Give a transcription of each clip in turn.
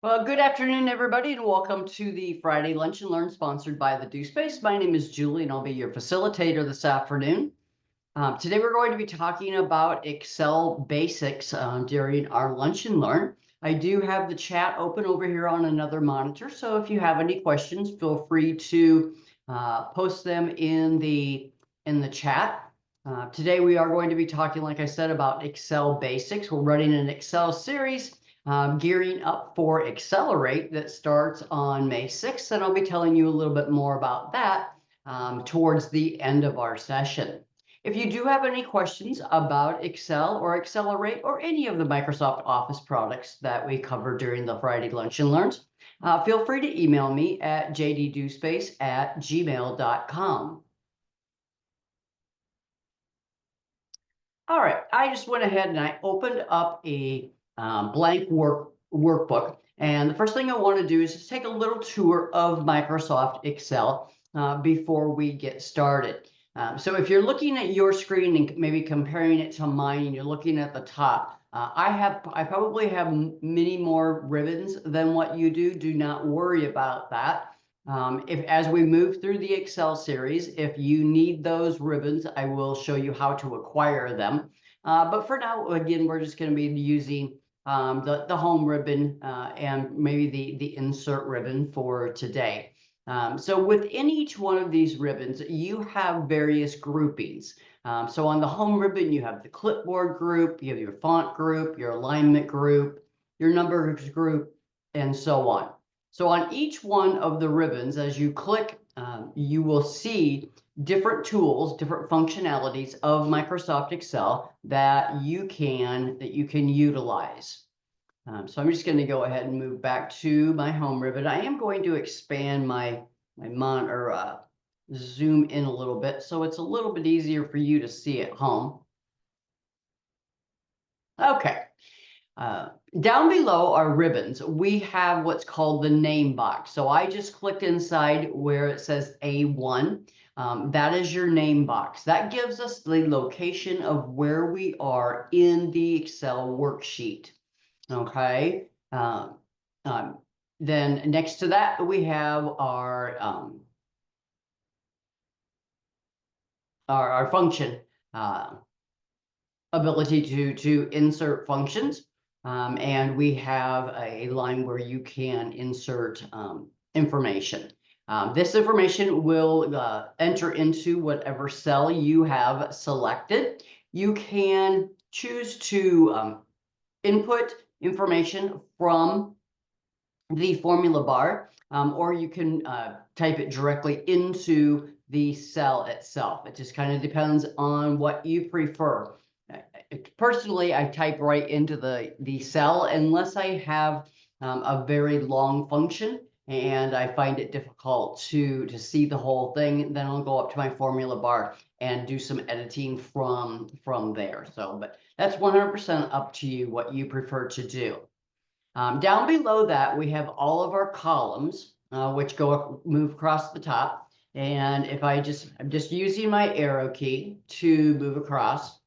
Well, good afternoon, everybody, and welcome to the Friday Lunch and Learn sponsored by the DoSpace. My name is Julie, and I'll be your facilitator this afternoon. Today, we're going to be talking about Excel basics during our Lunch and Learn. I do have the chat open over here on another monitor, so if you have any questions, feel free to post them in the chat. Today, we are going to be talking, like I said, about Excel basics. We're running an Excel series gearing up for Accelerate that starts on May 6th, and I'll be telling you a little bit more about that towards the end of our session. If you do have any questions about Excel or Accelerate or any of the Microsoft Office products that we cover during the Friday Lunch and Learns, feel free to email me at jddospace@gmail.com. All right, I just went ahead and I opened up a blank workbook. And the first thing I want to do is just take a little tour of Microsoft Excel before we get started. So if you're looking at your screen and maybe comparing it to mine and you're looking at the top, I probably have many more ribbons than what you do. Do not worry about that. As we move through the Excel series, if you need those ribbons, I will show you how to acquire them. But for now, again, we're just going to be using the home ribbon and maybe the insert ribbon for today. So within each one of these ribbons, you have various groupings. So on the home ribbon, you have the clipboard group, you have your font group, your alignment group, your numbers group, and so on. So on each one of the ribbons, as you click, you will see different tools, different functionalities of Microsoft Excel that you can utilize. So I'm just going to go ahead and move back to my home ribbon. I am going to expand my monitor, zoom in a little bit so it's a little bit easier for you to see at home. Okay. Down below our ribbons, we have what's called the name box. So I just clicked inside where it says A1. That is your name box. That gives us the location of where we are in the Excel worksheet. Okay. Then next to that, we have our function ability to insert functions. And we have a line where you can insert information. This information will enter into whatever cell you have selected. You can choose to input information from the formula bar, or you can type it directly into the cell itself. It just kind of depends on what you prefer. Personally, I type right into the cell unless I have a very long function and I find it difficult to see the whole thing. Then I'll go up to my formula bar and do some editing from there. So, but that's 100% up to you what you prefer to do. Down below that, we have all of our columns, which move across the top. And if I'm just using my arrow key to move across.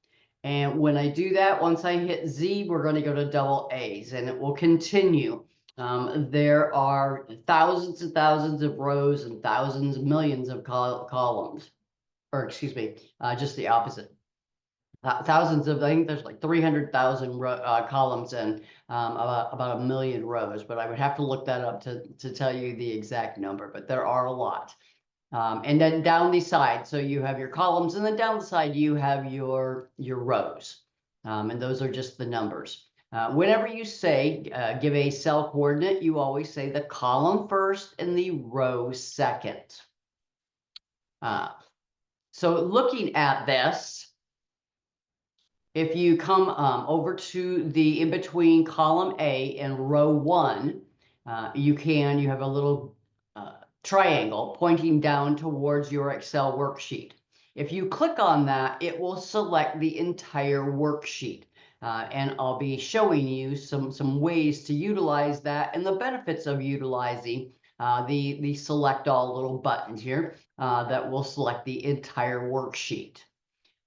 And when I do that, once I hit Z, we're going to go to double A's and it will continue. There are thousands and thousands of rows and thousands, millions of columns, or excuse me, just the opposite. Thousands of, I think there's like 300,000 columns and about 1 million rows, but I would have to look that up to tell you the exact number, but there are a lot. And then down the side, so you have your columns, and then down the side you have your rows, and those are just the numbers. Whenever you say give a cell coordinate, you always say the column first and the row second. So looking at this, if you come over to the in between column A and row 1, you have a little triangle pointing down towards your Excel worksheet. If you click on that, it will select the entire worksheet. And I'll be showing you some ways to utilize that and the benefits of utilizing the select all little buttons here that will select the entire worksheet.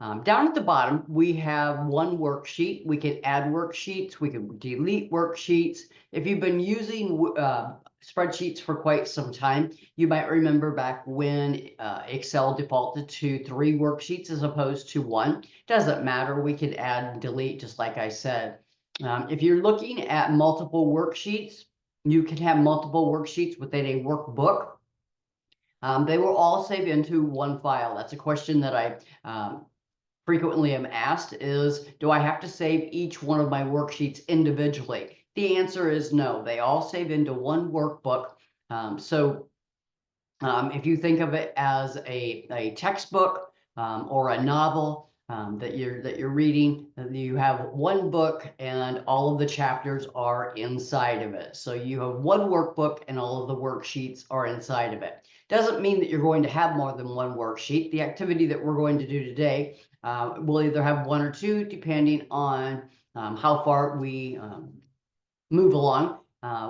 Down at the bottom, we have one worksheet. We can add worksheets. We can delete worksheets. If you've been using spreadsheets for quite some time, you might remember back when Excel defaulted to 3 worksheets as opposed to 1. Doesn't matter. We could add and delete, just like I said. If you're looking at multiple worksheets, you can have multiple worksheets within a workbook. They will all save into one file. That's a question that I frequently am asked is, do I have to save each one of my worksheets individually? The answer is no. They all save into one workbook. If you think of it as a textbook or a novel that you're reading, you have one book and all of the chapters are inside of it. So you have one workbook and all of the worksheets are inside of it. Doesn't mean that you're going to have more than one worksheet. The activity that we're going to do today we'll either have 1 or 2, depending on how far we move along.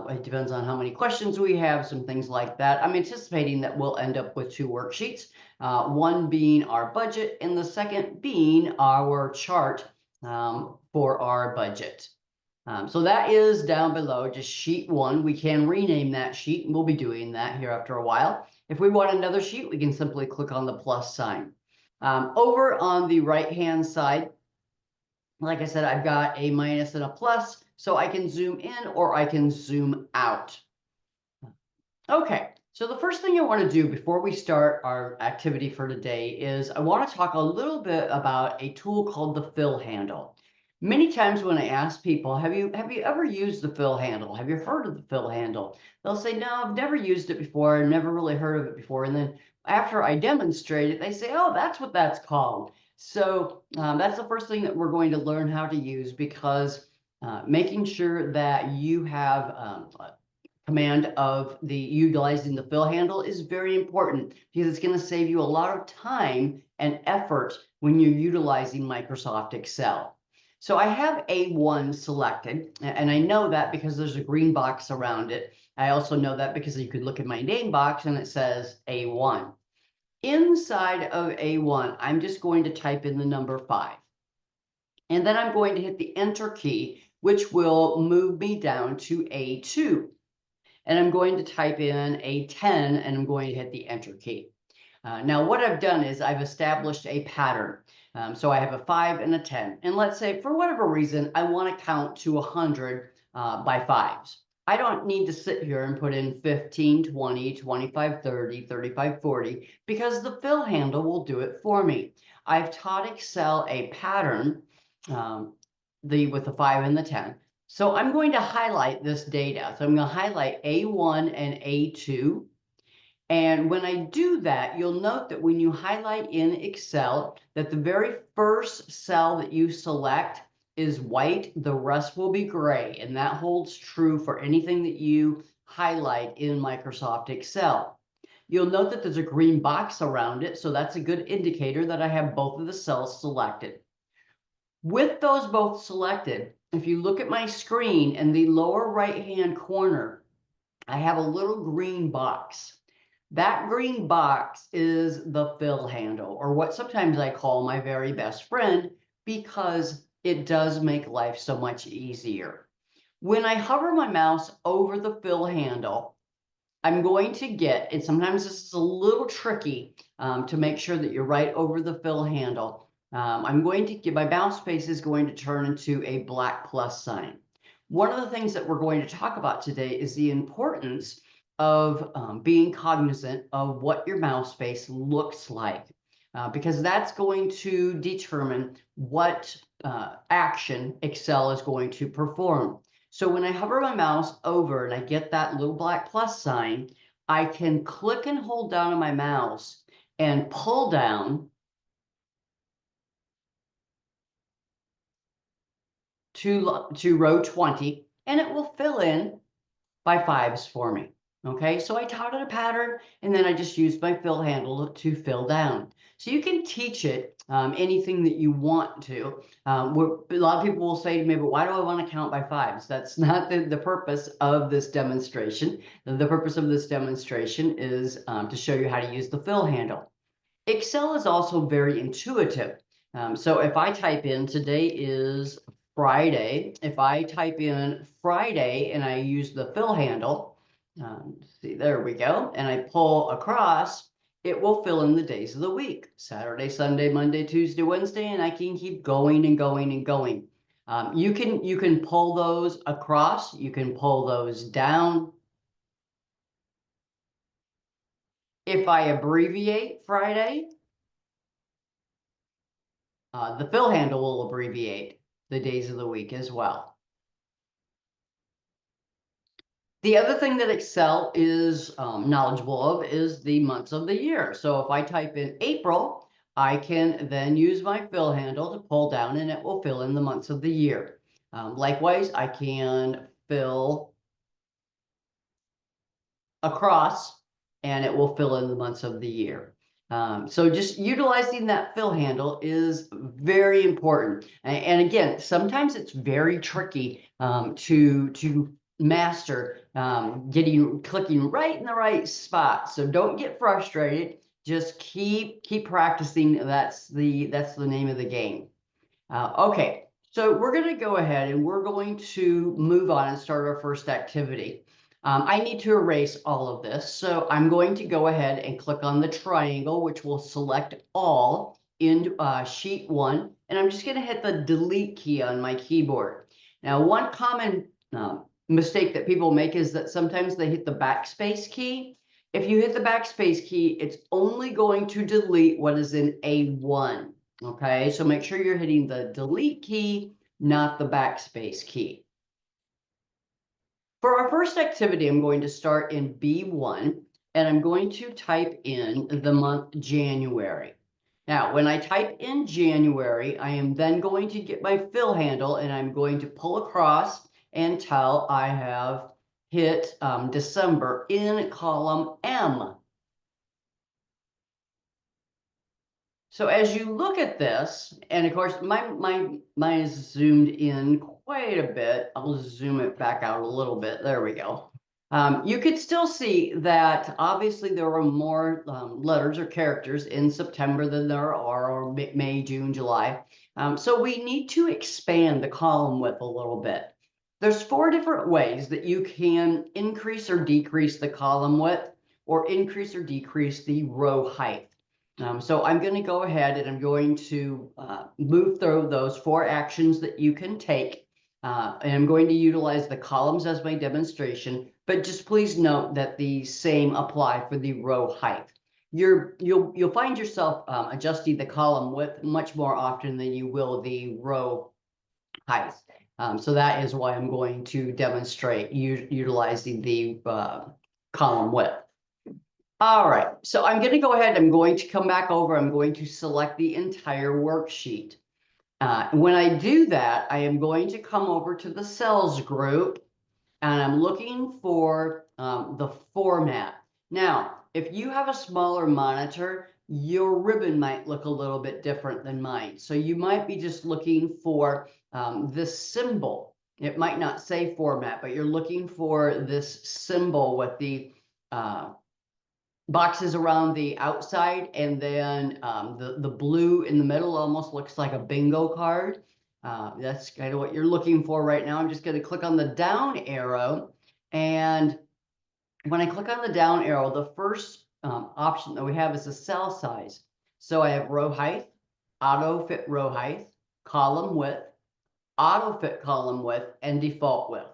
It depends on how many questions we have, some things like that. I'm anticipating that we'll end up with 2 worksheets, one being our budget and the second being our chart for our budget. So that is down below, just sheet 1. We can rename that sheet, and we'll be doing that here after a while. If we want another sheet, we can simply click on the plus sign. Over on the right-hand side, like I said, I've got a minus and a plus, so I can zoom in or I can zoom out. Okay, so the first thing I want to do before we start our activity for today is I want to talk a little bit about a tool called the fill handle. Many times when I ask people, have you ever used the fill handle? Have you heard of the fill handle? They'll say, no, I've never used it before. I've never really heard of it before. And then after I demonstrate it, they say, oh, that's what that's called. So that's the first thing that we're going to learn how to use, because making sure that you have command of the utilizing the fill handle is very important, because it's going to save you a lot of time and effort when you're utilizing Microsoft Excel. So I have A1 selected, and I know that because there's a green box around it. I also know that because you could look at my name box and it says A1. Inside of A1, I'm just going to type in the number 5. And then I'm going to hit the Enter key, which will move me down to A2. And I'm going to type in A10, and I'm going to hit the Enter key. Now, what I've done is I've established a pattern. So I have a 5 and a 10. And let's say, for whatever reason, I want to count to 100 by 5s. I don't need to sit here and put in 15, 20, 25, 30, 35, 40, because the fill handle will do it for me. I've taught Excel a pattern with the 5 and the 10. So I'm going to highlight this data. So I'm going to highlight A1 and A2. And when I do that, you'll note that when you highlight in Excel, that the very first cell that you select is white, the rest will be gray. And that holds true for anything that you highlight in Microsoft Excel. You'll note that there's a green box around it, so that's a good indicator that I have both of the cells selected. With those both selected, if you look at my screen in the lower right-hand corner, I have a little green box. That green box is the fill handle, or what sometimes I call my very best friend, because it does make life so much easier. When I hover my mouse over the fill handle, I'm going to get, and sometimes this is a little tricky to make sure that you're right over the fill handle. I'm going to get, my mouse space is going to turn into a black plus sign. One of the things that we're going to talk about today is the importance of being cognizant of what your mouse space looks like, because that's going to determine what action Excel is going to perform. So when I hover my mouse over and I get that little black plus sign, I can click and hold down on my mouse and pull down to row 20, and it will fill in by 5s for me. Okay, so I taught it a pattern, and then I just used my fill handle to fill down. So you can teach it anything that you want to. A lot of people will say to me, but why do I want to count by 5s? That's not the purpose of this demonstration. The purpose of this demonstration is to show you how to use the fill handle. Excel is also very intuitive. So if I type in, today is Friday, if I type in Friday and I use the fill handle, see, there we go, and I pull across, it will fill in the days of the week, Saturday, Sunday, Monday, Tuesday, Wednesday, and I can keep going and going and going. You can pull those across, you can pull those down. If I abbreviate Friday, the fill handle will abbreviate the days of the week as well. The other thing that Excel is knowledgeable of is the months of the year. So if I type in April, I can then use my fill handle to pull down and it will fill in the months of the year. Likewise, I can fill across and it will fill in the months of the year. So just utilizing that fill handle is very important. And again, sometimes it's very tricky to master clicking right in the right spot. So don't get frustrated. Just keep practicing. That's the name of the game. Okay, so we're going to go ahead and we're going to move on and start our first activity. I need to erase all of this, so I'm going to go ahead and click on the triangle, which will select all in sheet 1, and I'm just going to hit the delete key on my keyboard. Now, one common mistake that people make is that sometimes they hit the backspace key. If you hit the backspace key, it's only going to delete what is in A1. Okay, so make sure you're hitting the delete key, not the backspace key. For our first activity, I'm going to start in B1, and I'm going to type in the month January. Now, when I type in January, I am then going to get my fill handle, and I'm going to pull across until I have hit December in column M. So as you look at this, and of course, mine is zoomed in quite a bit. I'll zoom it back out a little bit. There we go. You could still see that obviously there are more letters or characters in September than there are or May, June, July. So we need to expand the column width a little bit. There's 4 different ways that you can increase or decrease the column width or increase or decrease the row height. So I'm going to go ahead and I'm going to move through those 4 actions that you can take. And I'm going to utilize the columns as my demonstration, but just please note that the same apply for the row height. You'll find yourself adjusting the column width much more often than you will the row height. So that is why I'm going to demonstrate utilizing the column width. All right, so I'm going to go ahead. I'm going to come back over. I'm going to select the entire worksheet. When I do that, I am going to come over to the cells group and I'm looking for the format. Now, if you have a smaller monitor, your ribbon might look a little bit different than mine. So you might be just looking for this symbol. It might not say format, but you're looking for this symbol with the boxes around the outside, and then the blue in the middle almost looks like a bingo card. That's kind of what you're looking for right now. I'm just going to click on the down arrow, and when I click on the down arrow, the first option that we have is the cell size. So I have row height, auto fit row height, column width, auto fit column width, and default width.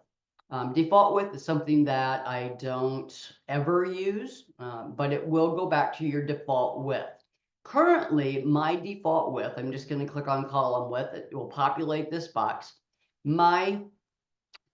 Default width is something that I don't ever use, but it will go back to your default width. Currently, my default width, I'm just going to click on column width. It will populate this box. My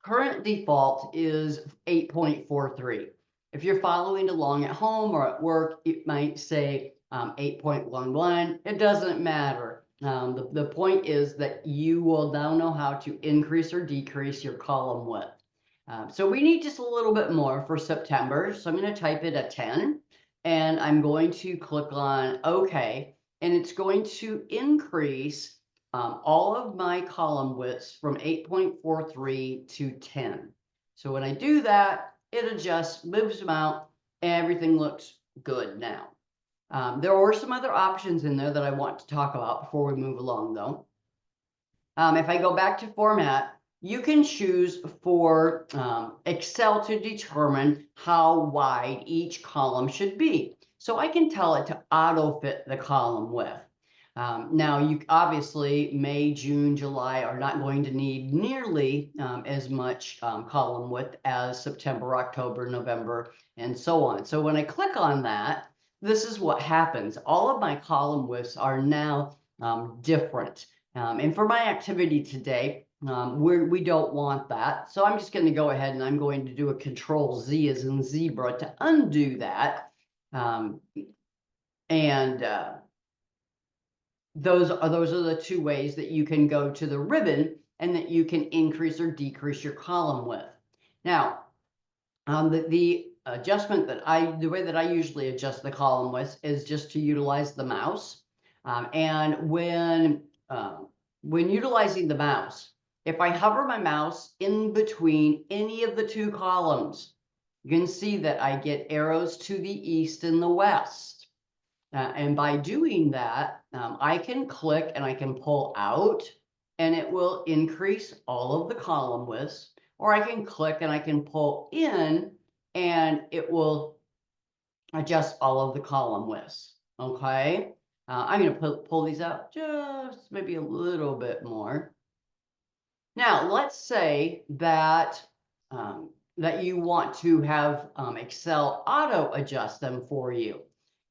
current default is 8.43. If you're following along at home or at work, it might say 8.11. It doesn't matter. The point is that you will now know how to increase or decrease your column width. So we need just a little bit more for September. So I'm going to type it at 10 and I'm going to click on OK, and it's going to increase all of my column widths from 8.43 to 10. So when I do that, it adjusts, moves them out, and everything looks good now. There are some other options in there that I want to talk about before we move along, though. If I go back to format, you can choose for Excel to determine how wide each column should be. So I can tell it to auto fit the column width. Now, you obviously May, June, July are not going to need nearly as much column width as September, October, November, and so on. So when I click on that, this is what happens. All of my column widths are now different. And for my activity today, we don't want that. So I'm just going to go ahead and I'm going to do a Control Z as in zebra to undo that. Those are the two ways that you can go to the ribbon and that you can increase or decrease your column width. Now, the adjustment the way that I usually adjust the column width is just to utilize the mouse. And when utilizing the mouse, if I hover my mouse in between any of the two columns, you can see that I get arrows to the east and the west. And by doing that, I can click and I can pull out and it will increase all of the column widths, or I can click and I can pull in and it will adjust all of the column widths. Okay. I'm going to pull these out just maybe a little bit more. Now, let's say that that you want to have Excel auto adjust them for you.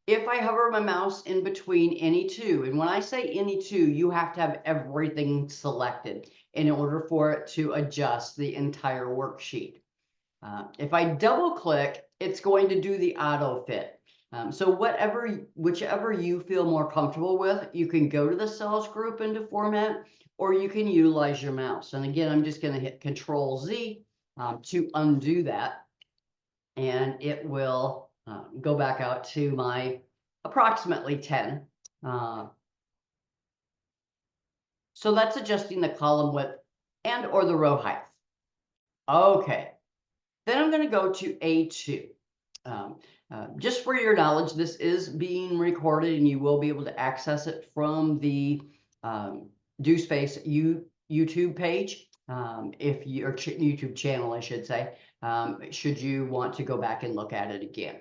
If I hover my mouse in between any two, and when I say any two, you have to have everything selected in order for it to adjust the entire worksheet. If I double click, it's going to do the auto fit. So whichever you feel more comfortable with, you can go to the cells group into format, or you can utilize your mouse. And again, I'm just going to hit Control Z to undo that, and it will go back out to my approximately 10. So that's adjusting the column width and or the row height. Okay, then I'm going to go to A2. Just for your knowledge, this is being recorded and you will be able to access it from the DoSpace YouTube page, if your YouTube channel, I should say, should you want to go back and look at it again.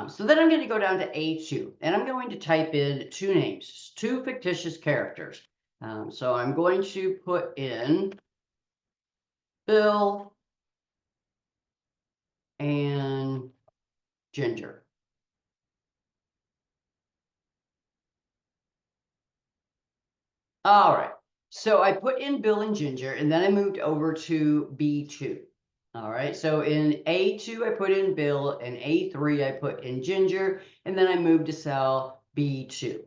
So then I'm going to go down to A2 and I'm going to type in two names, two fictitious characters. So I'm going to put in Bill and Ginger. All right, so I put in Bill and Ginger, and then I moved over to B2. All right, so in A2, I put in Bill, and A3, I put in Ginger, and then I moved to cell B2.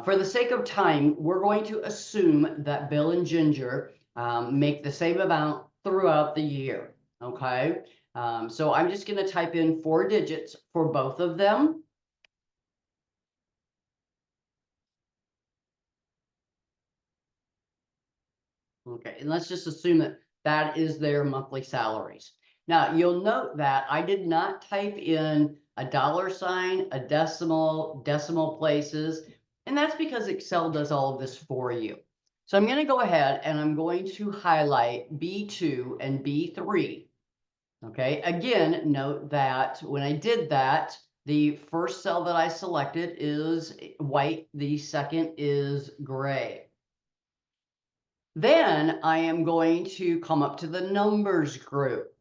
For the sake of time, we're going to assume that Bill and Ginger make the same amount throughout the year, okay? So I'm just going to type in 4 digits for both of them. Okay, and let's just assume that that is their monthly salaries. Now, you'll note that I did not type in a $sign, a decimal places, and that's because Excel does all of this for you. So I'm going to go ahead and I'm going to highlight B2 and B3. Okay, again, note that when I did that, the first cell that I selected is white, the second is gray. Then I am going to come up to the numbers group.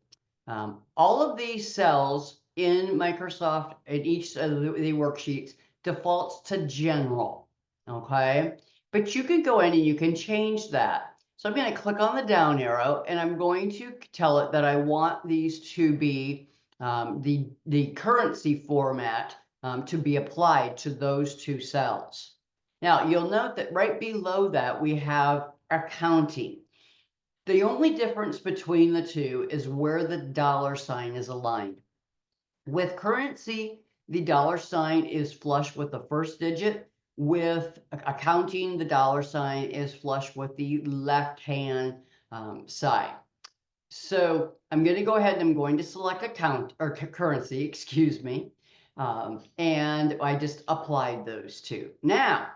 All of these cells in Microsoft, in each of the worksheets, defaults to general, okay? But you can go in and you can change that. So I'm going to click on the down arrow and I'm going to tell it that I want these to be the currency format to be applied to those two cells. Now, you'll note that right below that we have accounting. The only difference between the two is where the $sign is aligned. With currency, the $sign is flush with the first digit. With accounting, the $sign is flush with the left-hand side. So I'm going to go ahead and I'm going to select account or currency, excuse me. And I just applied those two. Now,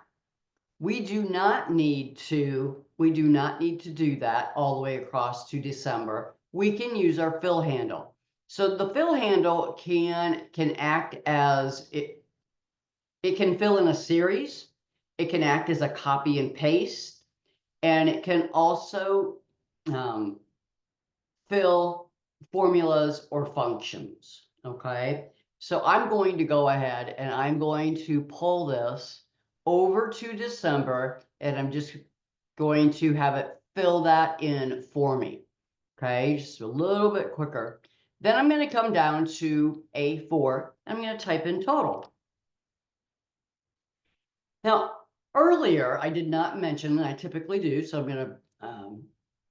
we do not need to do that all the way across to December. We can use our fill handle. So the fill handle can act as it can fill in a series, it can act as a copy and paste, and it can also fill formulas or functions, okay? So I'm going to go ahead and I'm going to pull this over to December, and I'm just going to have it fill that in for me, okay? Just a little bit quicker. Then I'm going to come down to A4. I'm going to type in total. Now, earlier I did not mention, and I typically do, so I'm going to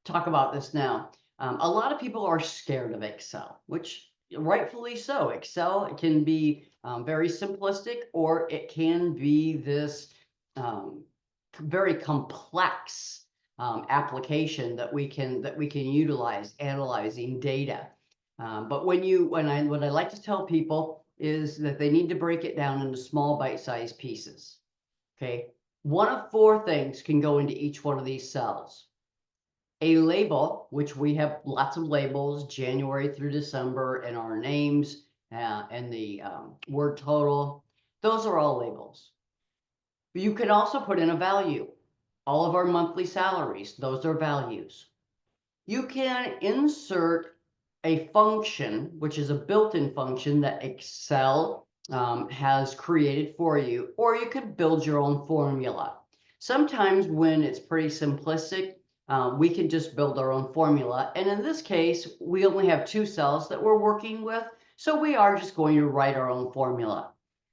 talk about this now. A lot of people are scared of Excel, which rightfully so. Excel can be very simplistic, or it can be this very complex application that we can utilize analyzing data. But what I like to tell people is that they need to break it down into small bite-sized pieces. Okay, one of four things can go into each one of these cells. A label, which we have lots of labels, January through December, and our names, and the word total. Those are all labels. You can also put in a value. All of our monthly salaries, those are values. You can insert a function, which is a built-in function that Excel has created for you, or you could build your own formula. Sometimes when it's pretty simplistic, we can just build our own formula. And in this case, we only have two cells that we're working with, so we are just going to write our own formula.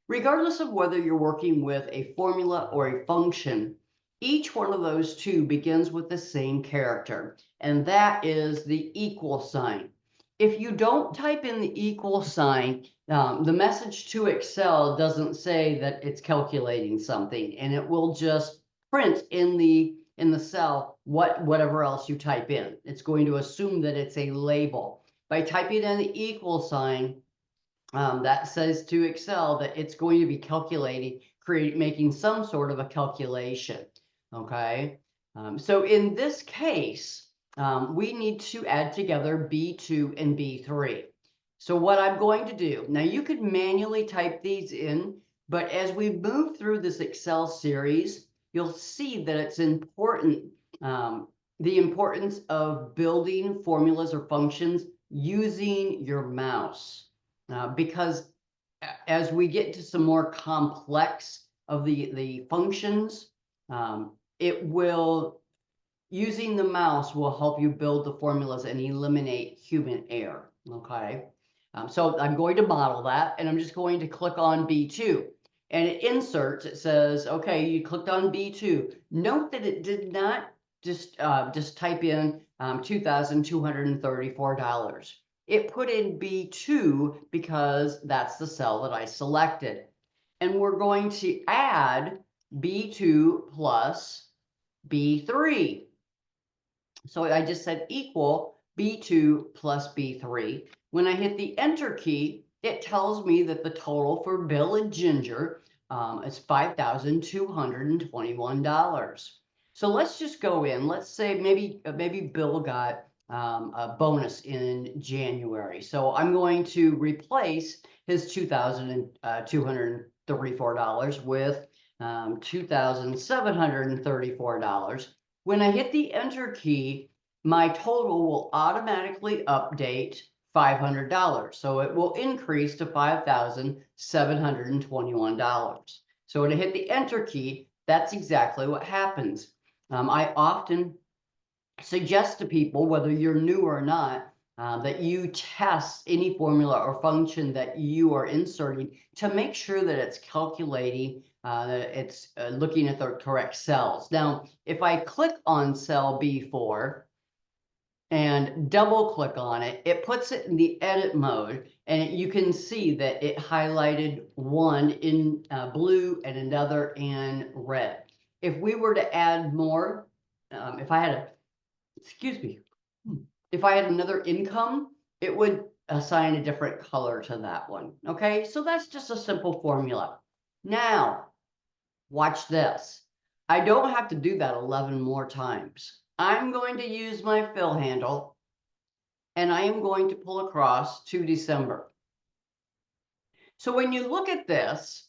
Regardless of whether you're working with a formula or a function, each one of those two begins with the same character, and that is the equal sign. If you don't type in the equal sign, the message to Excel doesn't say that it's calculating something, and it will just print in the cell whatever else you type in. It's going to assume that it's a label. By typing in the equal sign, that says to Excel that it's going to be calculating, making some sort of a calculation. Okay, so in this case, we need to add together B2 and B3. So what I'm going to do, now you could manually type these in, but as we move through this Excel series, you'll see that it's important, the importance of building formulas or functions using your mouse. Because as we get to some more complex of the functions, using the mouse will help you build the formulas and eliminate human error, okay? So I'm going to model that, and I'm just going to click on B2. And it inserts, it says, okay, you clicked on B2. Note that it did not just type in $2,234. It put in B2 because that's the cell that I selected. And we're going to add B2 plus B3. So I just said equal B2 plus B3. When I hit the enter key, it tells me that the total for Bill and Ginger is $5,221. So let's just go in. Let's say maybe Bill got a bonus in January. So I'm going to replace his $2,234 with $2,734. When I hit the enter key, my total will automatically update $500. So it will increase to $5,721. So when I hit the enter key, that's exactly what happens. I often suggest to people, whether you're new or not, that you test any formula or function that you are inserting to make sure that it's calculating, that it's looking at the correct cells. Now, if I click on cell B4 and double click on it, it puts it in the edit mode, and you can see that it highlighted one in blue and another in red. If we were to add more, if I had a, excuse me, if I had another income, it would assign a different color to that one. Okay, so that's just a simple formula. Now, watch this. I don't have to do that 11 more times. I'm going to use my fill handle, and I am going to pull across to December. So when you look at this,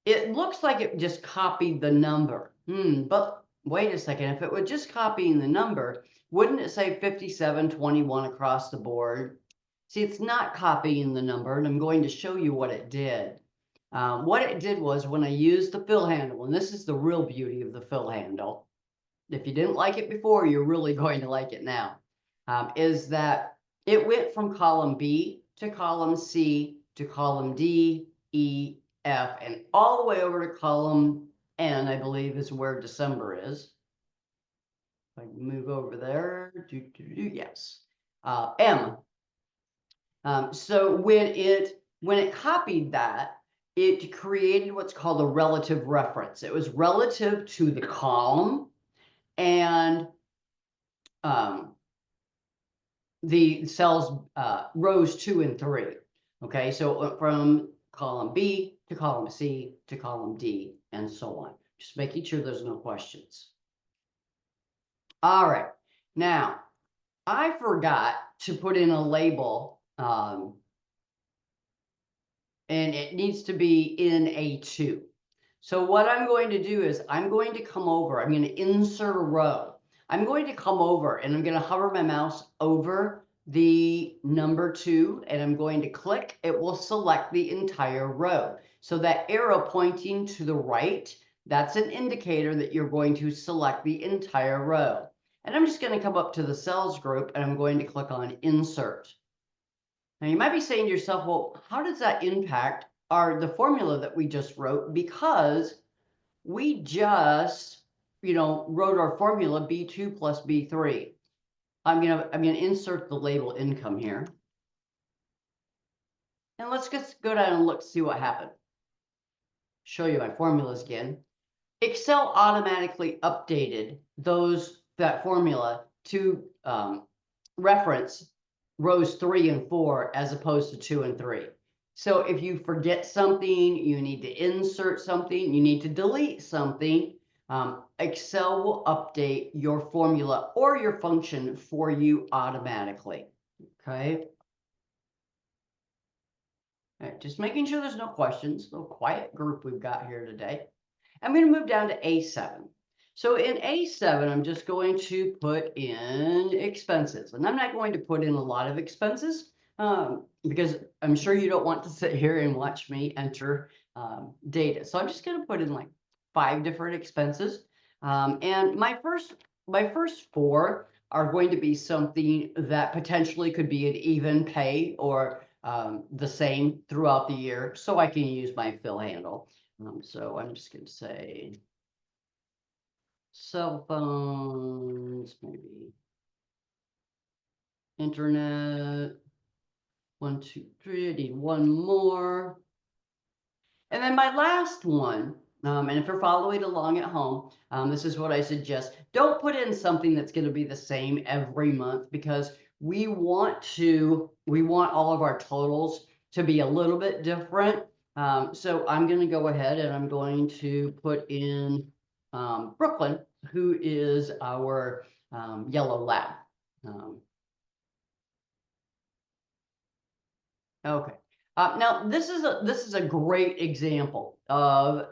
it looks like it just copied the number. But wait a second, if it were just copying the number, wouldn't it say 5721 across the board? See, it's not copying the number, and I'm going to show you what it did. What it did was when I used the fill handle, and this is the real beauty of the fill handle. If you didn't like it before, you're really going to like it now, is that it went from column B to column C to column D, E, F, and all the way over to column N, I believe is where December is. If I move over there, yes, M. So when it copied that, it created what's called a relative reference. It was relative to the column and the cells rows 2 and 3. Okay, so it went from column B to column C to column D and so on. Just making sure there's no questions. All right, now I forgot to put in a label, and it needs to be in A2. So what I'm going to do is I'm going to come over, I'm going to insert a row. I'm going to come over and I'm going to hover my mouse over the number 2 and I'm going to click. It will select the entire row. So that arrow pointing to the right, that's an indicator that you're going to select the entire row. And I'm just going to come up to the cells group and I'm going to click on insert. Now you might be saying to yourself, well, how does that impact the formula that we just wrote? Because we just, wrote our formula B2 plus B3. I'm gonna insert the label income here. And let's just go down and look, see what happened. Show you my formulas again. Excel automatically updated that formula to reference rows 3 and 4 as opposed to 2 and 3. So if you forget something, you need to insert something, you need to delete something, Excel will update your formula or your function for you automatically. Okay. All right, just making sure there's no questions. A little quiet group we've got here today. I'm going to move down to A7. So in A7, I'm just going to put in expenses. And I'm not going to put in a lot of expenses because I'm sure you don't want to sit here and watch me enter data. So I'm just going to put in like 5 different expenses. And my first 4 are going to be something that potentially could be an even pay or the same throughout the year. So I can use my fill handle. So I'm just going to say cell phones, maybe internet, 1, 2, 3, I need one more. And then my last one, and if you're following along at home, this is what I suggest. Don't put in something that's going to be the same every month because we want all of our totals to be a little bit different. So I'm going to go ahead and I'm going to put in Brooklyn, who is our yellow lab. Okay. Now this is a great example of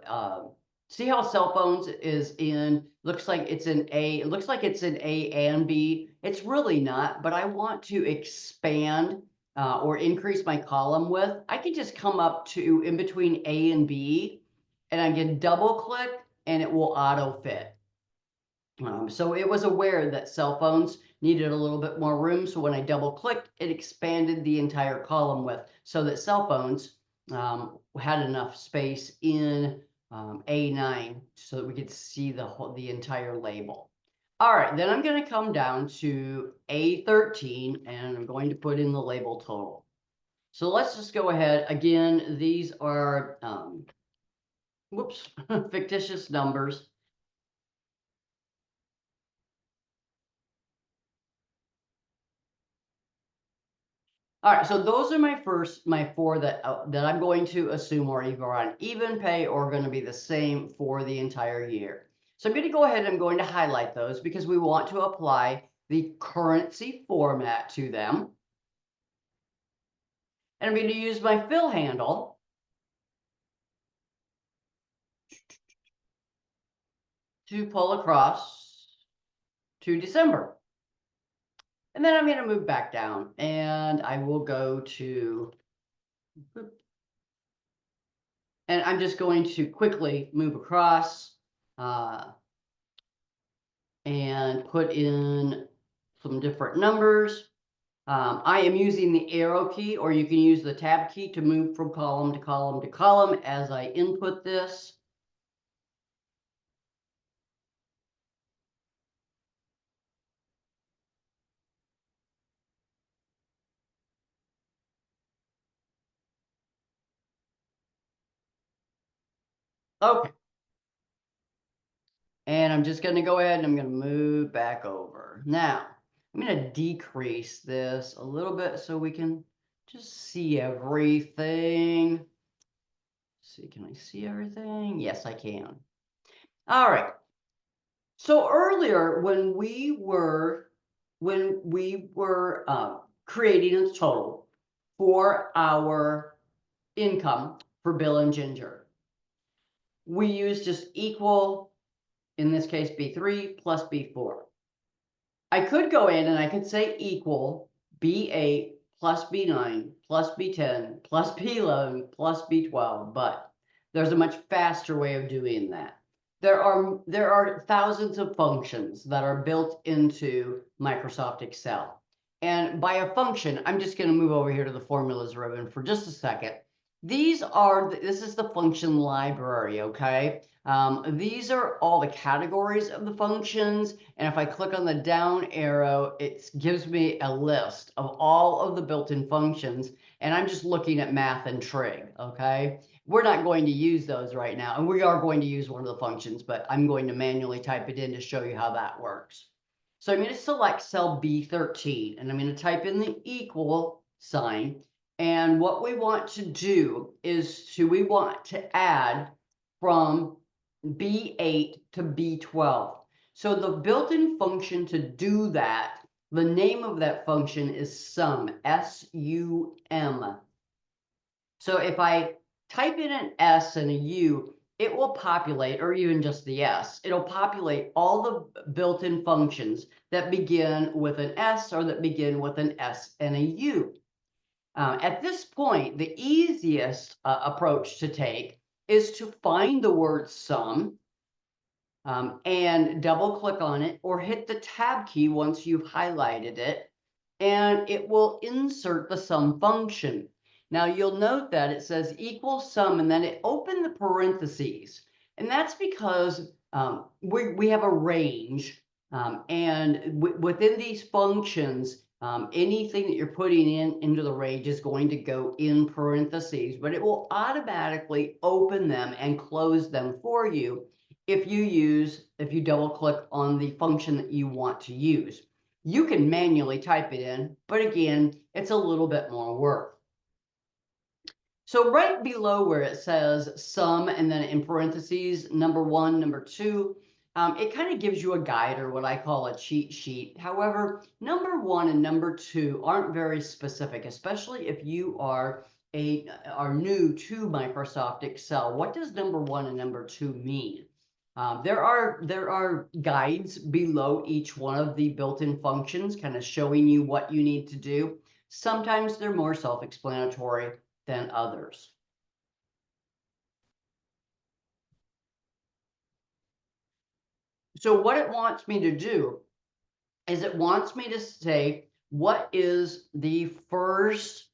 see how cell phones is in, looks like it's in A, it looks like it's in A and B. It's really not, but I want to expand or increase my column width. I can just come up to in between A and B and I can double click and it will auto fit. So it was aware that cell phones needed a little bit more room. So when I double clicked, it expanded the entire column width so that cell phones had enough space in A9 so that we could see the entire label. All right, then I'm going to come down to A13 and I'm going to put in the label total. So let's just go ahead. Again, these are fictitious numbers. All right, so those are my four that I'm going to assume are either on even pay or going to be the same for the entire year. So I'm going to go ahead and I'm going to highlight those because we want to apply the currency format to them. And I'm going to use my fill handle to pull across to December. And then I'm going to move back down and I will go to, and I'm just going to quickly move across and put in some different numbers. I am using the arrow key, or you can use the tab key to move from column to column to column as I input this. Okay. And I'm just going to go ahead and I'm going to move back over. Now, I'm going to decrease this a little bit so we can just see everything. Let's see, can I see everything? Yes, I can. All right. So earlier when we were creating a total for our income for Bill and Ginger, we used just equal, in this case, B3 plus B4. I could go in and I could say equal B8 plus B9 plus B10 plus B11 plus B12, but there's a much faster way of doing that. There are thousands of functions that are built into Microsoft Excel. And by a function, I'm just going to move over here to the formulas ribbon for just a second. This is the function library, okay? These are all the categories of the functions. And if I click on the down arrow, it gives me a list of all of the built-in functions. And I'm just looking at math and trig, okay? We're not going to use those right now. And we are going to use one of the functions, but I'm going to manually type it in to show you how that works. So I'm going to select cell B13 and I'm going to type in the equal sign. And what we want to do is we want to add from B8 to B12. So the built-in function to do that, the name of that function is sum, S-U-M. So if I type in an S and a U, it will populate, or even just the S, it'll populate all the built-in functions that begin with an S or that begin with an S and a U. At this point, the easiest approach to take is to find the word sum and double click on it or hit the tab key once you've highlighted it, and it will insert the sum function. Now you'll note that it says equal sum and then it opened the parentheses. And that's because we have a range and within these functions, anything that you're putting into the range is going to go in parentheses, but it will automatically open them and close them for you if you double click on the function that you want to use. You can manually type it in, but again, it's a little bit more work. So right below where it says sum and then in parentheses, number 1, number 2, it kind of gives you a guide or what I call a cheat sheet. However, number 1 and number 2 aren't very specific, especially if you are new to Microsoft Excel. What does number 1 and number 2 mean? There are guides below each one of the built-in functions, kind of showing you what you need to do. Sometimes they're more self-explanatory than others. So what it wants me to do is it wants me to say, what is the first,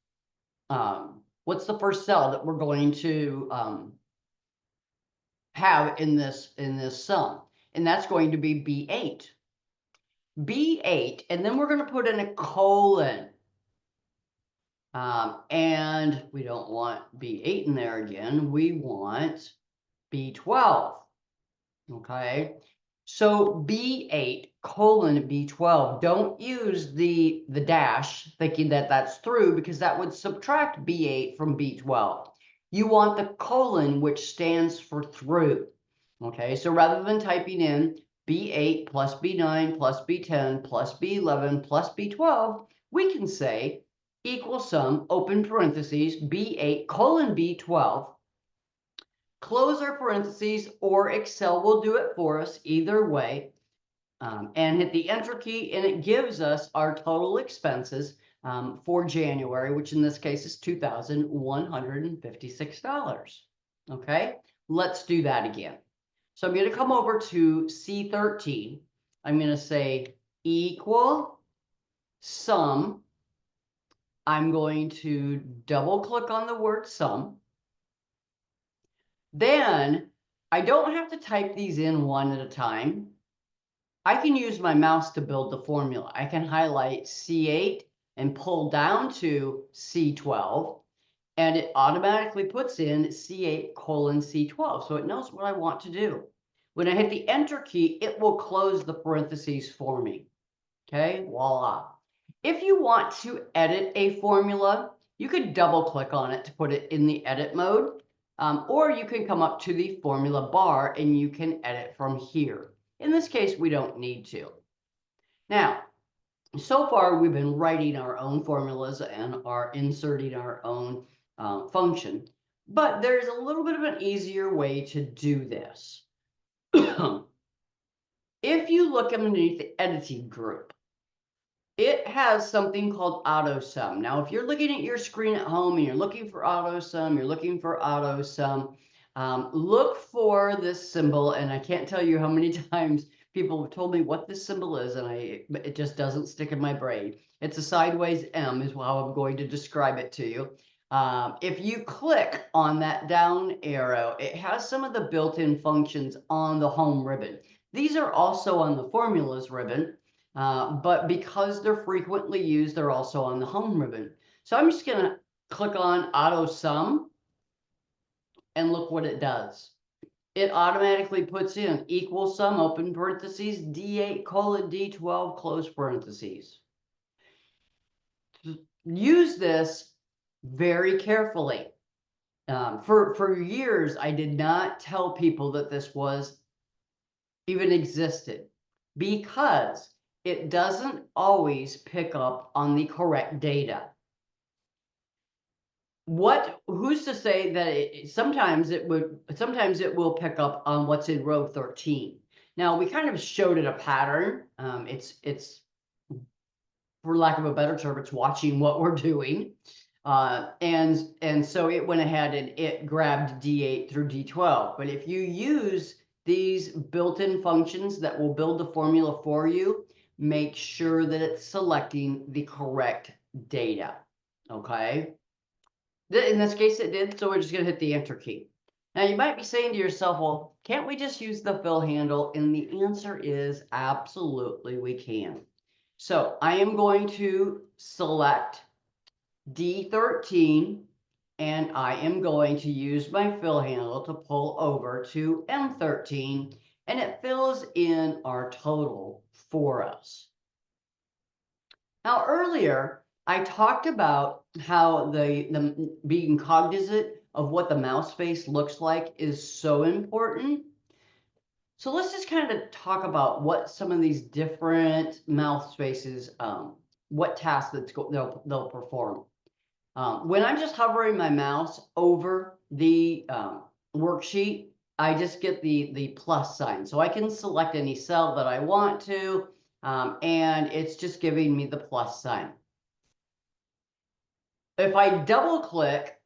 what's the first cell that we're going to have in this sum? And that's going to be B8. B8, and then we're going to put in a colon. And we don't want B8 in there again. We want B12. Okay. So B8 colon B12. Don't use the dash thinking that that's through, because that would subtract B8 from B12. You want the colon, which stands for through. Okay, so rather than typing in B8 plus B9 plus B10 plus B11 plus B12, we can say equal sum, open parentheses, B8 colon B12, close our parentheses, or Excel will do it for us either way, and hit the enter key, and it gives us our total expenses for January, which in this case is $2,156. Okay, let's do that again. So I'm going to come over to C13. I'm going to say equal sum. I'm going to double click on the word sum. Then I don't have to type these in one at a time. I can use my mouse to build the formula. I can highlight C8 and pull down to C12, and it automatically puts in C8 colon C12. So it knows what I want to do. When I hit the enter key, it will close the parentheses for me. Okay, voila. If you want to edit a formula, you could double click on it to put it in the edit mode, or you can come up to the formula bar and you can edit from here. In this case, we don't need to. Now, so far we've been writing our own formulas and are inserting our own function, but there's a little bit of an easier way to do this. If you look underneath the editing group, it has something called AutoSum. Now, if you're looking at your screen at home and you're looking for AutoSum, look for this symbol. And I can't tell you how many times people have told me what this symbol is, and it just doesn't stick in my brain. It's a sideways M is how I'm going to describe it to you. If you click on that down arrow, it has some of the built-in functions on the home ribbon. These are also on the formulas ribbon. But because they're frequently used, they're also on the home ribbon. So I'm just going to click on AutoSum and look what it does. It automatically puts in equal sum, open parentheses, D8 colon D12, close parentheses. Use this very carefully. For years, I did not tell people that this was even existed, because it doesn't always pick up on the correct data. Who's to say that sometimes it will pick up on what's in row 13. Now, we kind of showed it a pattern. It's for lack of a better term, it's watching what we're doing. And so it went ahead and it grabbed D8 through D12. But if you use these built-in functions that will build the formula for you, make sure that it's selecting the correct data. Okay. In this case, it did. So we're just going to hit the enter key. Now you might be saying to yourself, well, can't we just use the fill handle? And the answer is absolutely we can. So I am going to select D13, and I am going to use my fill handle to pull over to M13, and it fills in our total for us. Now, earlier, I talked about how the being cognizant of what the mouse face looks like is so important. So let's just kind of talk about what some of these different mouse spaces, what tasks they'll perform. When I'm just hovering my mouse over the worksheet, I just get the plus sign. So I can select any cell that I want to, and it's just giving me the plus sign. If I double click,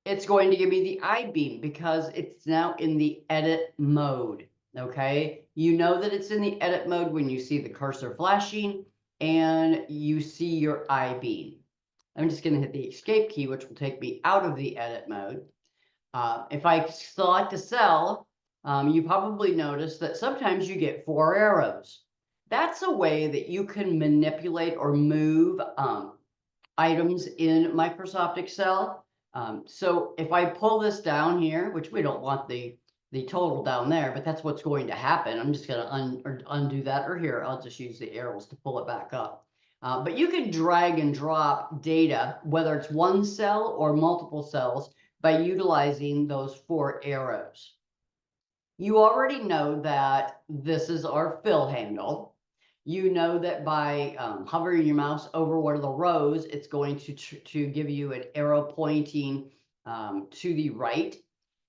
it's going to give me the I-beam because it's now in the edit mode. Okay, you know that it's in the edit mode when you see the cursor flashing and you see your I-beam. I'm just going to hit the escape key, which will take me out of the edit mode. If I select a cell, you probably notice that sometimes you get 4 arrows. That's a way that you can manipulate or move items in Microsoft Excel. So if I pull this down here, which we don't want the the total down there, but that's what's going to happen. I'm just going to undo that, or here, I'll just use the arrows to pull it back up. But you can drag and drop data, whether it's one cell or multiple cells, by utilizing those 4 arrows. You already know that this is our fill handle. You know that by hovering your mouse over one of the rows, it's going to give you an arrow pointing to the right.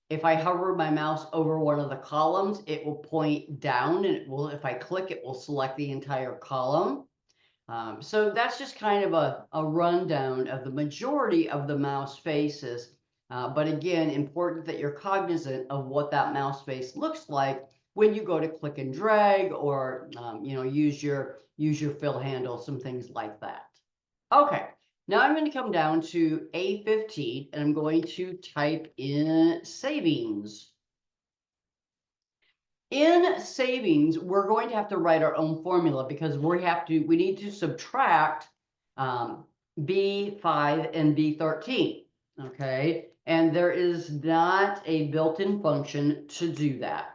If I hover my mouse over one of the columns, it will point down, and it will, if I click, it will select the entire column. So that's just kind of a rundown of the majority of the mouse faces. But again, important that you're cognizant of what that mouse face looks like when you go to click and drag, or use your fill handle, some things like that. Okay, now I'm going to come down to A15, and I'm going to type in savings. In savings, we're going to have to write our own formula, because we need to subtract B5 and B13. Okay, and there is not a built-in function to do that.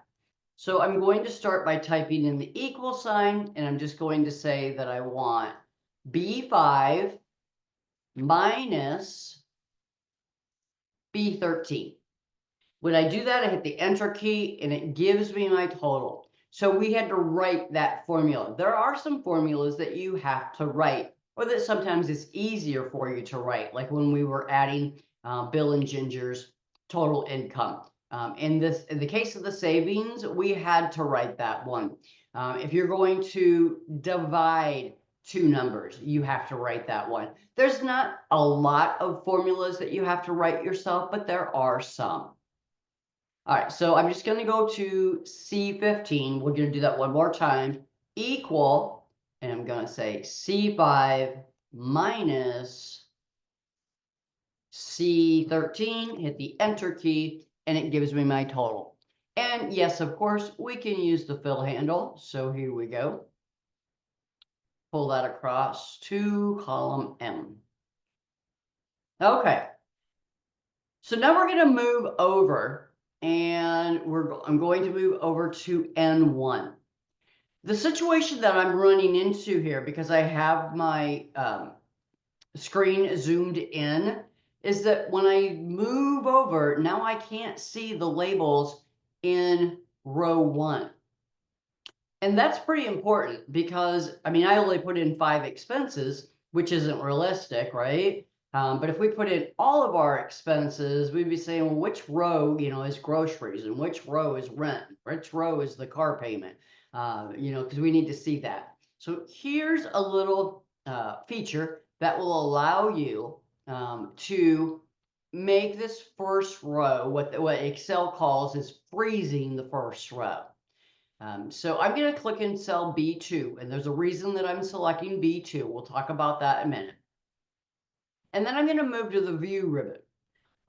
So I'm going to start by typing in the equal sign, and I'm just going to say that I want B5 minus B13. When I do that, I hit the enter key, and it gives me my total. So we had to write that formula. There are some formulas that you have to write, or that sometimes it's easier for you to write, like when we were adding Bill and Ginger's total income. In the case of the savings, we had to write that one. If you're going to divide 2 numbers, you have to write that one. There's not a lot of formulas that you have to write yourself, but there are some. All right, so I'm just going to go to C15. We're going to do that one more time. Equal, and I'm going to say C5 minus C13. Hit the enter key, and it gives me my total. And yes, of course, we can use the fill handle. So here we go. Pull that across to column M. Okay. So now we're going to move over, and I'm going to move over to N1. The situation that I'm running into here, because I have my screen zoomed in, is that when I move over, now I can't see the labels in row 1. And that's pretty important, because, I mean, I only put in 5 expenses, which isn't realistic, right? But if we put in all of our expenses, we'd be saying, well, which row, is groceries, and which row is rent, which row is the car payment, because we need to see that. So here's a little feature that will allow you to make this first row, what Excel calls is freezing the first row. So I'm going to click in cell B2, and there's a reason that I'm selecting B2. We'll talk about that in a minute. And then I'm going to move to the View ribbon.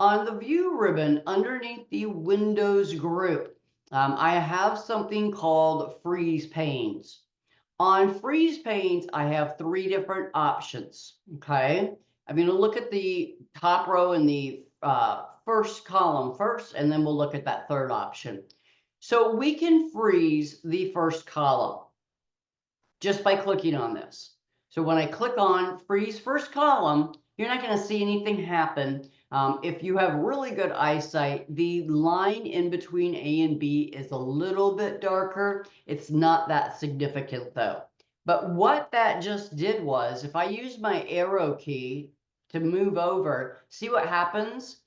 On the View ribbon, underneath the Windows group, I have something called Freeze Panes. On Freeze Panes, I have 3 different options. Okay, I'm going to look at the top row in the first column first, and then we'll look at that third option. So we can freeze the first column just by clicking on this. So when I click on Freeze First Column, you're not going to see anything happen. If you have really good eyesight, the line in between A and B is a little bit darker. It's not that significant though. But what that just did was, if I use my arrow key to move over, see what happens?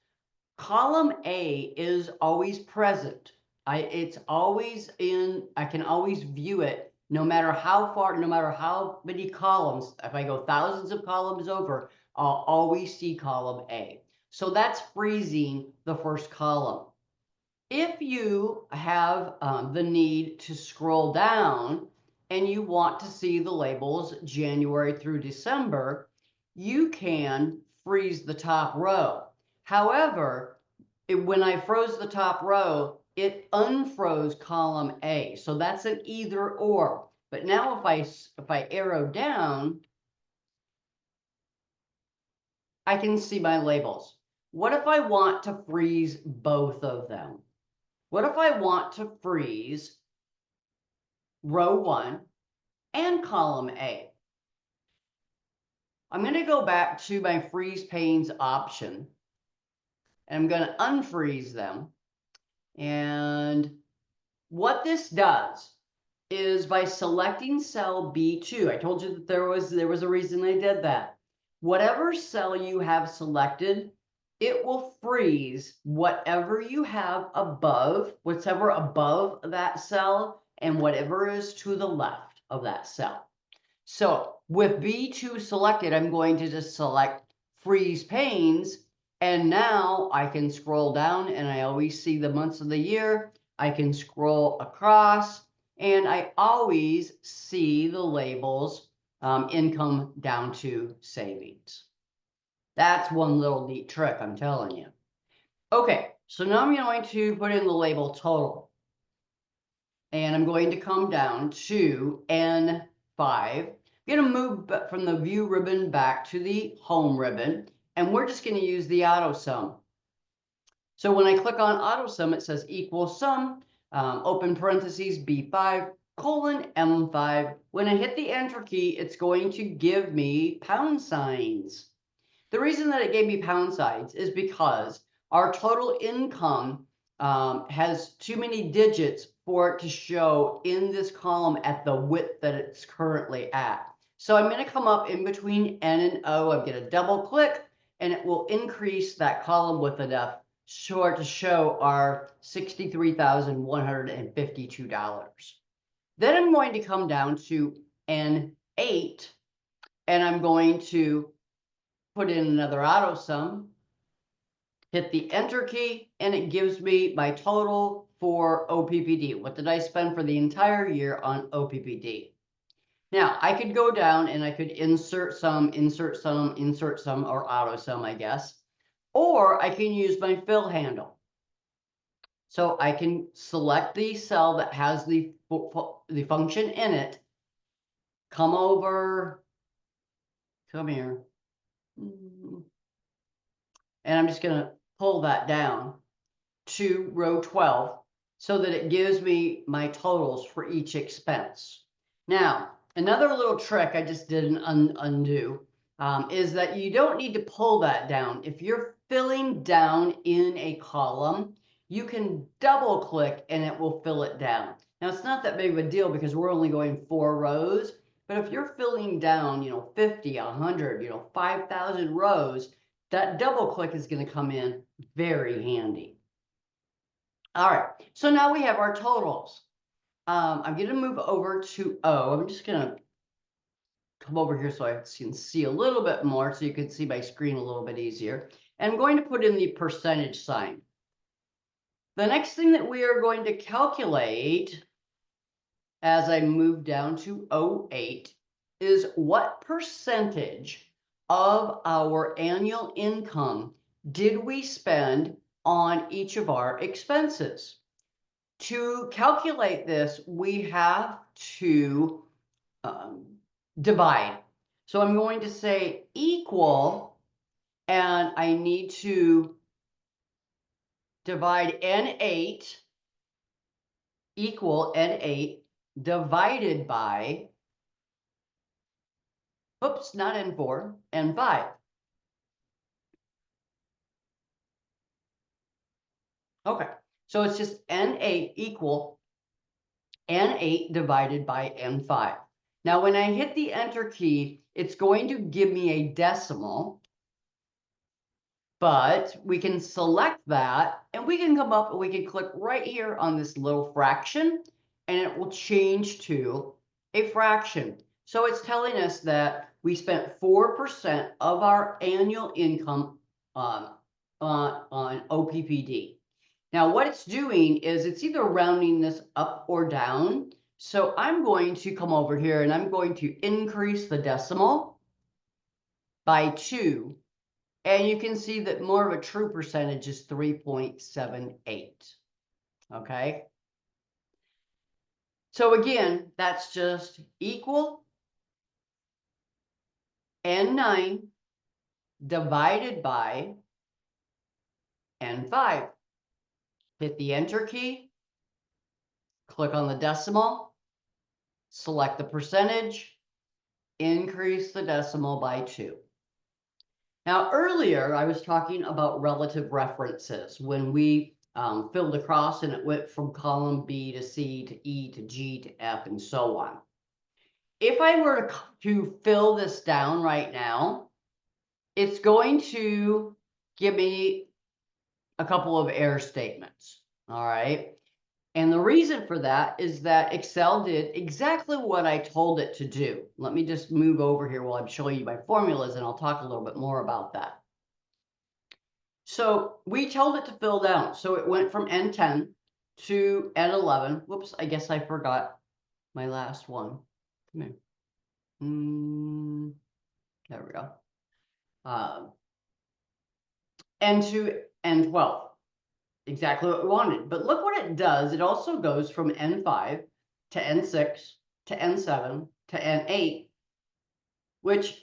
Column A is always present. It's always in, I can always view it no matter how far, no matter how many columns. If I go thousands of columns over, I'll always see column A. So that's freezing the first column. If you have the need to scroll down and you want to see the labels January through December, you can freeze the top row. However, when I froze the top row, it unfroze column A. So that's an either or. But now if I arrow down, I can see my labels. What if I want to freeze both of them? What if I want to freeze row 1 and column A? I'm going to go back to my freeze panes option, and I'm going to unfreeze them. And what this does is by selecting cell B2, I told you that there was a reason I did that. Whatever cell you have selected, it will freeze whatever you have above, whatever above that cell, and whatever is to the left of that cell. So with B2 selected, I'm going to just select freeze panes. And now I can scroll down and I always see the months of the year. I can scroll across and I always see the labels income down to savings. That's one little neat trick, I'm telling you. Okay, so now I'm going to put in the label total. And I'm going to come down to N5. I'm going to move from the view ribbon back to the home ribbon. And we're just going to use the auto sum. So when I click on auto sum, it says equal sum, open parentheses, B5, colon, M5. When I hit the enter key, it's going to give me pound signs. The reason that it gave me pound signs is because our total income has too many digits for it to show in this column at the width that it's currently at. So I'm going to come up in between N and O. I'm going to double click and it will increase that column width enough to show our $63,152. Then I'm going to come down to N8 and I'm going to put in another auto sum, hit the enter key, and it gives me my total for OPPD. What did I spend for the entire year on OPPD? Now, I could go down and I could insert some, or auto sum, I guess. Or I can use my fill handle. So I can select the cell that has the function in it, come here. And I'm just going to pull that down to row 12 so that it gives me my totals for each expense. Now, another little trick I just did an undo is that you don't need to pull that down. If you're filling down in a column, you can double click and it will fill it down. Now, it's not that big of a deal because we're only going 4 rows. But if you're filling down, 50, 100, 5,000 rows, that double click is going to come in very handy. All right, so now we have our totals. I'm going to move over to O. I'm just going to come over here so I can see a little bit more so you can see my screen a little bit easier. And I'm going to put in the percentage sign. The next thing that we are going to calculate as I move down to 08 is what percentage of our annual income did we spend on each of our expenses. To calculate this, we have to divide. So I'm going to say equal, and I need to divide N8 equal N8 divided by, oops, not N4, N5. Okay, so it's just N8 equal N8 divided by N5. Now, when I hit the enter key, it's going to give me a decimal, but we can select that and we can come up and we can click right here on this little fraction and it will change to a fraction. So it's telling us that we spent 4% of our annual income on OPPD. Now, what it's doing is it's either rounding this up or down. So I'm going to come over here and I'm going to increase the decimal by 2. And you can see that more of a true percentage is 3.78. Okay. So again, that's just equal N9 divided by N5. hit the enter key, click on the decimal, select the percentage, increase the decimal by 2. Now, earlier I was talking about relative references when we filled across and it went from column B to C to E to G to F and so on. If I were to fill this down right now, it's going to give me a couple of error statements. All right. And the reason for that is that Excel did exactly what I told it to do. Let me just move over here while I'm showing you my formulas, and I'll talk a little bit more about that. So we told it to fill down. So it went from N10 to N11. Whoops, I guess I forgot my last one. Come here. There we go. And to N12. Exactly what we wanted. But look what it does. It also goes from N5 to N6 to N7 to N8, which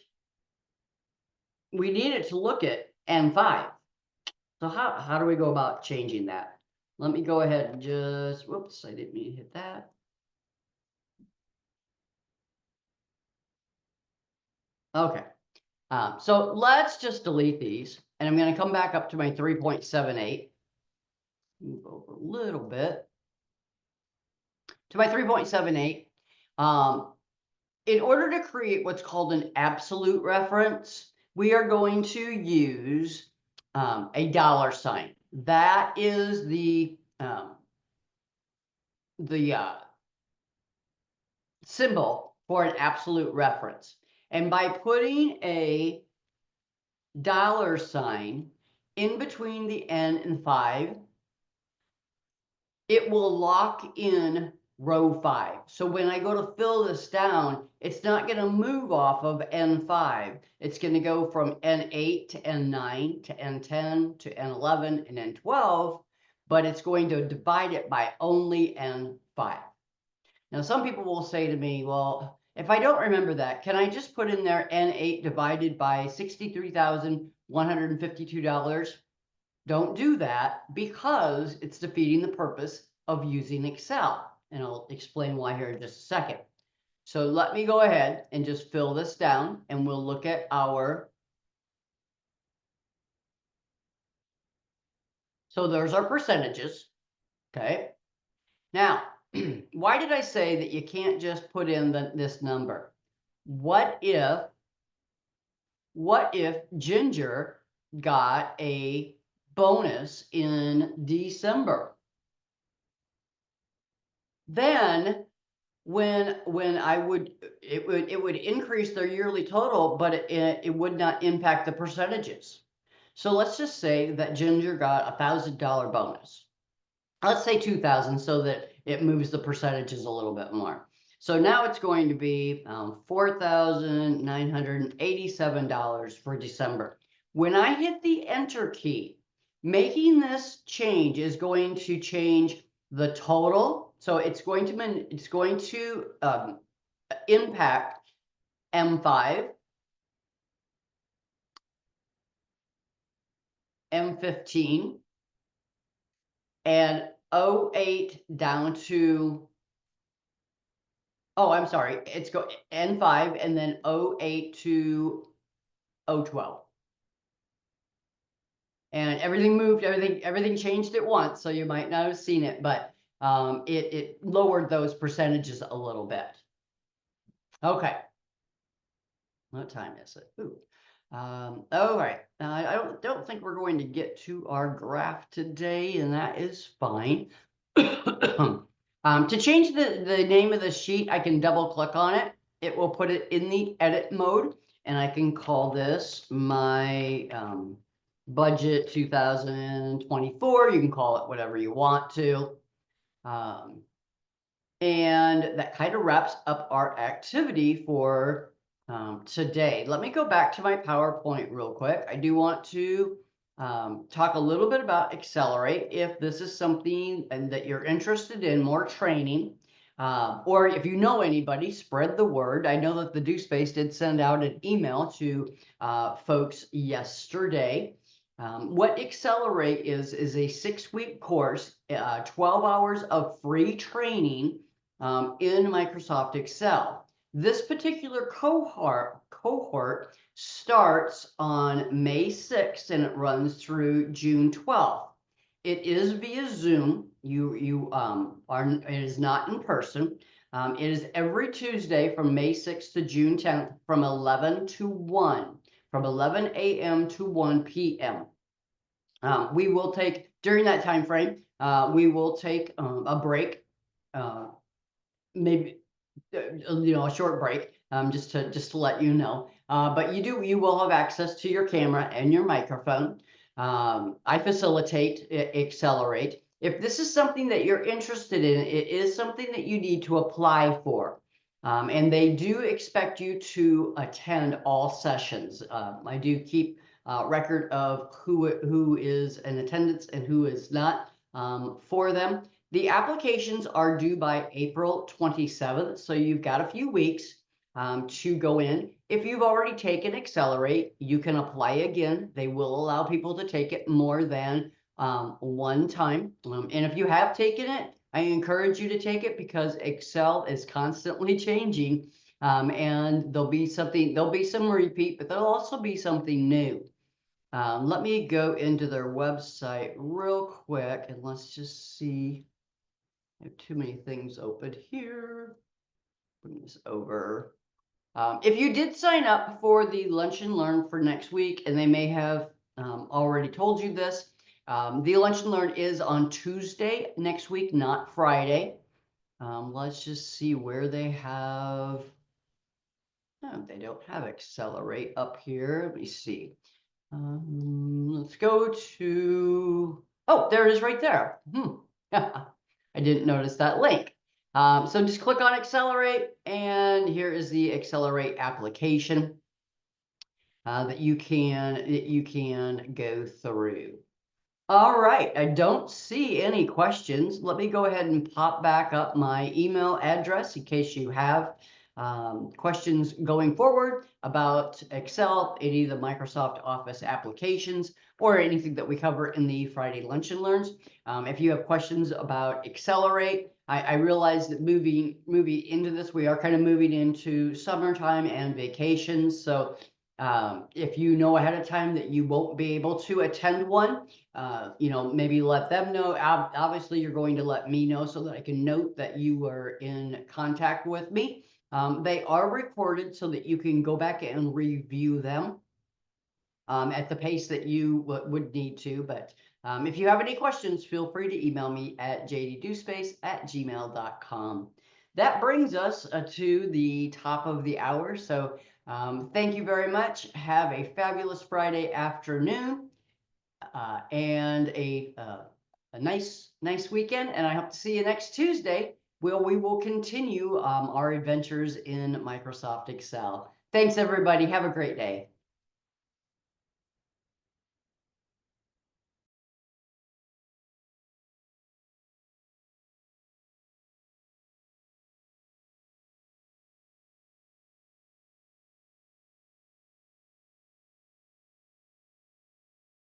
we needed to look at N5. So how do we go about changing that? Let me go ahead and just, whoops, I didn't mean to hit that. Okay. So let's just delete these, and I'm going to come back up to my 3.78. Move over a little bit to my 3.78. In order to create what's called an absolute reference, we are going to use a $sign. That is the symbol for an absolute reference. And by putting a $sign in between the N and 5, it will lock in row 5. So when I go to fill this down, it's not going to move off of N5. It's going to go from N8 to N9 to N10 to N11 and N12, but it's going to divide it by only N5. Now, some people will say to me, well, if I don't remember that, can I just put in there N8 divided by $63,152? Don't do that because it's defeating the purpose of using Excel. And I'll explain why here in just a second. So let me go ahead and just fill this down, and we'll look at our. So there's our percentages. Okay. Now, why did I say that you can't just put in this number? What if Ginger got a bonus in December? Then when it would increase their yearly total, but it would not impact the percentages. So let's just say that Ginger got $1,000 bonus. Let's say 2,000 so that it moves the percentages a little bit more. So now it's going to be $4,987 for December. When I hit the enter key, making this change is going to change the total. So it's going to impact M5, M15, and 08 down to, oh, I'm sorry, it's N5 and then 08 to 012. And everything moved, everything changed at once, so you might not have seen it, but it lowered those percentages a little bit. Okay. What time is it? Ooh. All right. Now, I don't think we're going to get to our graph today, and that is fine. To change the name of the sheet, I can double click on it. It will put it in the edit mode, and I can call this my budget 2024. You can call it whatever you want to. And that kind of wraps up our activity for today. Let me go back to my PowerPoint real quick. I do want to talk a little bit about Accelerate. If this is something that you're interested in, more training, or if you know anybody, spread the word. I know that the DoSpace did send out an email to folks yesterday. What Accelerate is a 6-week course, 12 hours of free training in Microsoft Excel. This particular cohort starts on May 6th and it runs through June 12th. It is via Zoom. It is not in person. It is every Tuesday from May 6th to June 10th from 11 to 1. From 11 a.m. to 1 p.m. We will take, during that time frame, we will take a break, maybe a short break, just to let you know. But you will have access to your camera and your microphone. I facilitate Accelerate. If this is something that you're interested in, it is something that you need to apply for. And they do expect you to attend all sessions. I do keep record of who is in attendance and who is not for them. The applications are due by April 27th, so you've got a few weeks to go in. If you've already taken Accelerate, you can apply again. They will allow people to take it more than one time. And if you have taken it, I encourage you to take it because Excel is constantly changing. And there'll be some repeat, but there'll also be something new. Let me go into their website real quick and let's just see. I have too many things open here. Bring this over. If you did sign up for the Lunch and Learn for next week, and they may have already told you this, the Lunch and Learn is on Tuesday next week, not Friday. Let's just see where they have. No, they don't have Accelerate up here. Let me see. Let's go to. Oh, there it is right there. I didn't notice that link. So just click on Accelerate, and here is the Accelerate application that you can go through. All right, I don't see any questions. Let me go ahead and pop back up my email address in case you have questions going forward about Excel, any of the Microsoft Office applications, or anything that we cover in the Friday Lunch and Learns. If you have questions about Accelerate, I realize that moving into this, we are kind of moving into summertime and vacations. So if you know ahead of time that you won't be able to attend one, maybe let them know. Obviously, you're going to let me know so that I can note that you were in contact with me. They are recorded so that you can go back and review them at the pace that you would need to. But if you have any questions, feel free to email me at jdewspace@gmail.com. That brings us to the top of the hour. So thank you very much. Have a fabulous Friday afternoon and a nice weekend. And I hope to see you next Tuesday. We will continue our adventures in Microsoft Excel. Thanks, everybody. Have a great day.